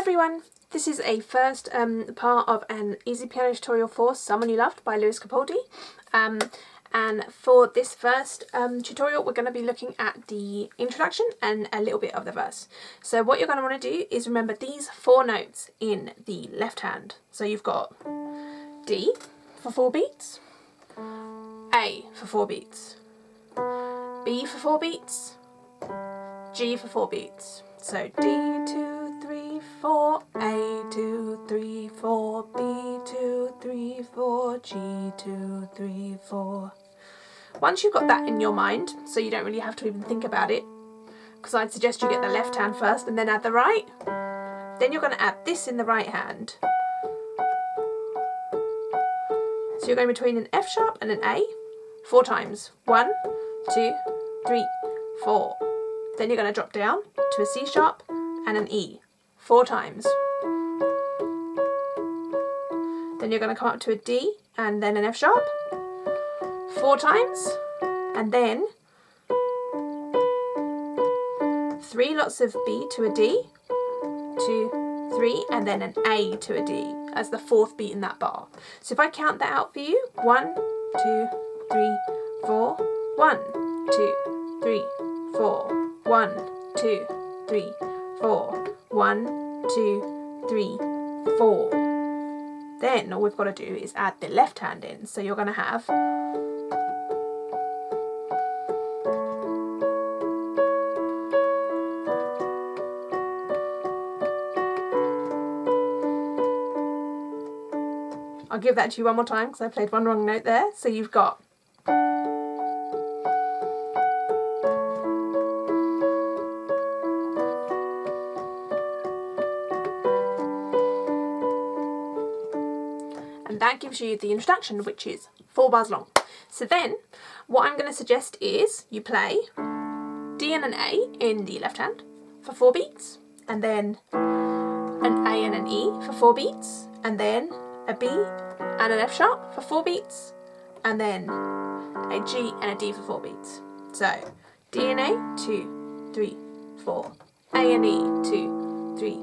everyone, this is a first part of an easy piano tutorial for Someone You Loved by Lewis Capaldi. And for this first tutorial we're going to be looking at the introduction and a little bit of the verse. So what you're going to want to do is remember these four notes in the left hand. So you've got D for 4 beats, A for 4 beats, B for 4 beats, G for 4 beats. So D 2 3 4, A 2 3 4, B 2 3 4, G 2 3 4. Once you've got that in your mind, so you don't really have to even think about it, because I'd suggest you get the left hand first and then add the right. Then you're going to add this in the right hand. So you're going between an F sharp and an A 4 times. 1, 2, 3, 4. Then you're going to drop down to a C sharp and an E 4 times. Then you're going to come up to a D and then an F sharp 4 times, and then 3 lots of B to a D, 2, 3, and then an A to a D as the 4th beat in that bar. So if I count that out for you, 1, 2, 3, 4, 1, 2, 3, 4, 1, 2, 3, 4, 1, 2, 3, 4. Then all we've got to do is add the left hand in. So you're going to have I'll give that to you one more time because I played one wrong note there. So you've got and that gives you the introduction, which is 4 bars long. So then what I'm going to suggest is you play D and an A in the left hand for 4 beats, and then an A and an E for 4 beats, and then a B and an F sharp for 4 beats, and then a G and a D for 4 beats. So D and A, 2, 3, 4, A and E, 2, 3,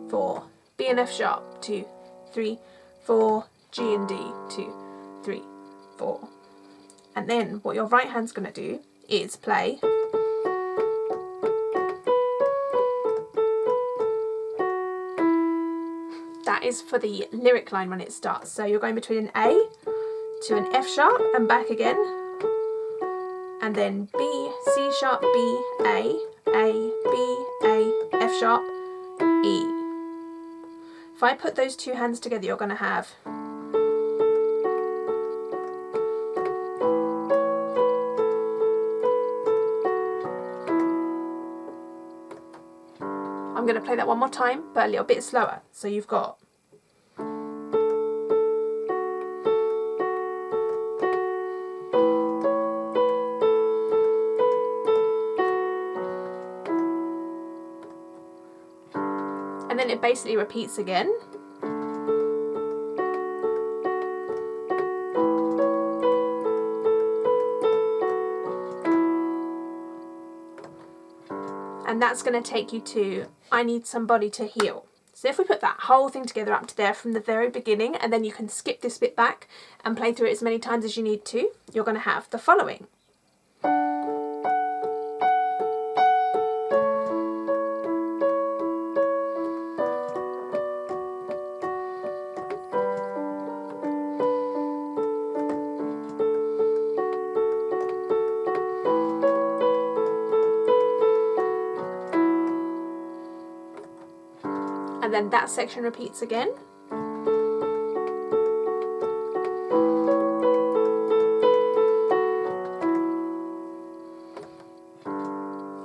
4, B and F sharp, 2, 3, 4, G and D, 2, 3, 4. And then what your right hand's going to do is play that is for the lyric line when it starts. So you're going between an A to an F sharp and back again, and then B, C sharp, B, A, B, A, F sharp, E. If I put those two hands together, you're going to have I'm going to play that one more time, but a little bit slower. So you've got and then it basically repeats again. And that's going to take you to I Need Somebody to Heal. So if we put that whole thing together up to there from the very beginning, and then you can skip this bit back and play through it as many times as you need to, you're going to have the following. And then that section repeats again.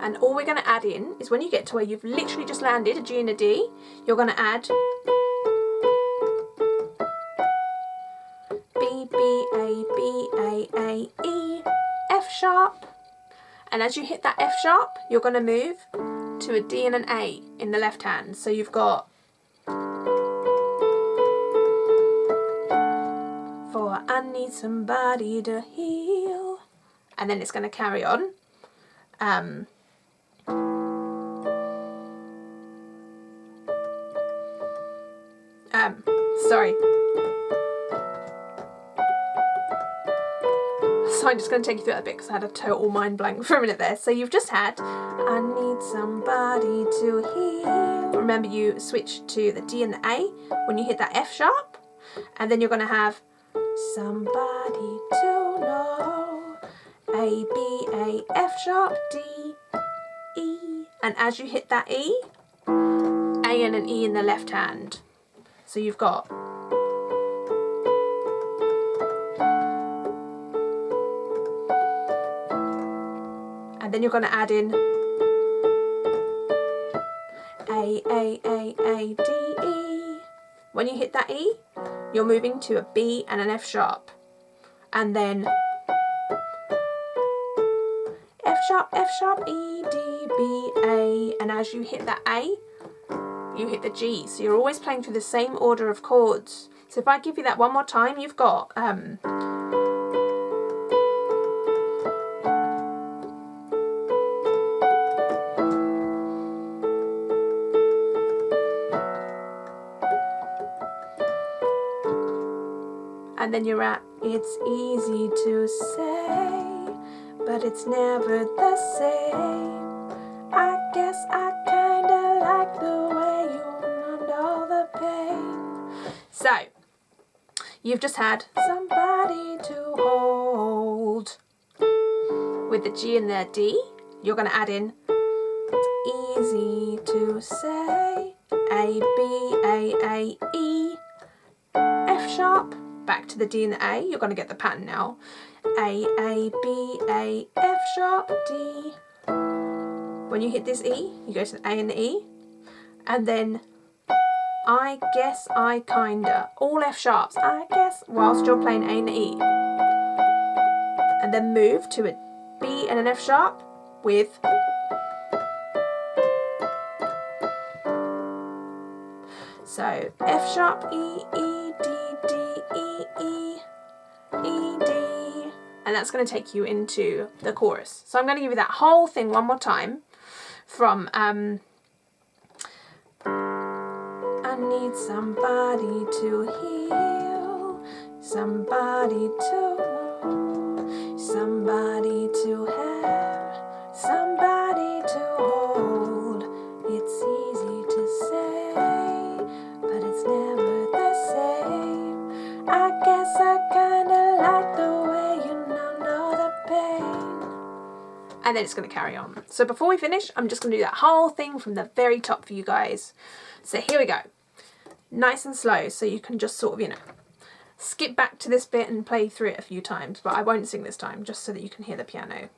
And all we're going to add in is when you get to where you've literally just landed a G and a D, you're going to add B, B, A, B, A, E, F sharp. And as you hit that F sharp, you're going to move to a D and an A in the left hand. So you've got for I need somebody to heal, and then it's going to carry on. Sorry. So I'm just going to take you through that bit because I had a total mind blank for a minute there. So you've just had, I need somebody to hear. Remember, you switch to the D and the A when you hit that F sharp. And then you're going to have somebody to know. A, B, A, F sharp, D, E. And as you hit that E, A and an E in the left hand. So you've got and then you're going to add in A, D, E. When you hit that E, you're moving to a B and an F sharp. And then F sharp, E, D, B, A. And as you hit that A, you hit the G. So you're always playing through the same order of chords. So if I give you that one more time, you've got and then you're at, it's easy to say, but it's never the same. I guess I kinda like the way you numbed all the pain. So, you've just had somebody to hold. With the G and the D, you're going to add in, it's easy to say, A, B, E, F sharp, back to the D and the A. You're going to get the pattern now. A, B, A, F sharp, D. When you hit this E, you go to the A and the E. And then I guess I kinda. All F sharps, I guess, whilst you're playing A and the E. And then move to a B and an F sharp with so F sharp, E, E, D, D, E, E, E, D. And that's going to take you into the chorus. So I'm going to give you that whole thing one more time from I need somebody to heal, somebody to know, somebody to have, somebody to hold. It's easy to say, but it's never the same. I guess I kinda like the way you know the pain. And then it's going to carry on. So before we finish, I'm just going to do that whole thing from the very top for you guys. So here we go. Nice and slow, so you can just sort of, you know, skip back to this bit and play through it a few times, but I won't sing this time, just so that you can hear the piano.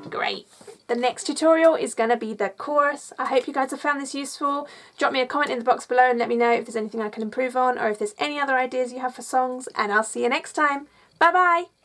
Great. The next tutorial is going to be the chorus. I hope you guys have found this useful. Drop me a comment in the box below and let me know if there's anything I can improve on or if there's any other ideas you have for songs, and I'll see you next time. Bye bye!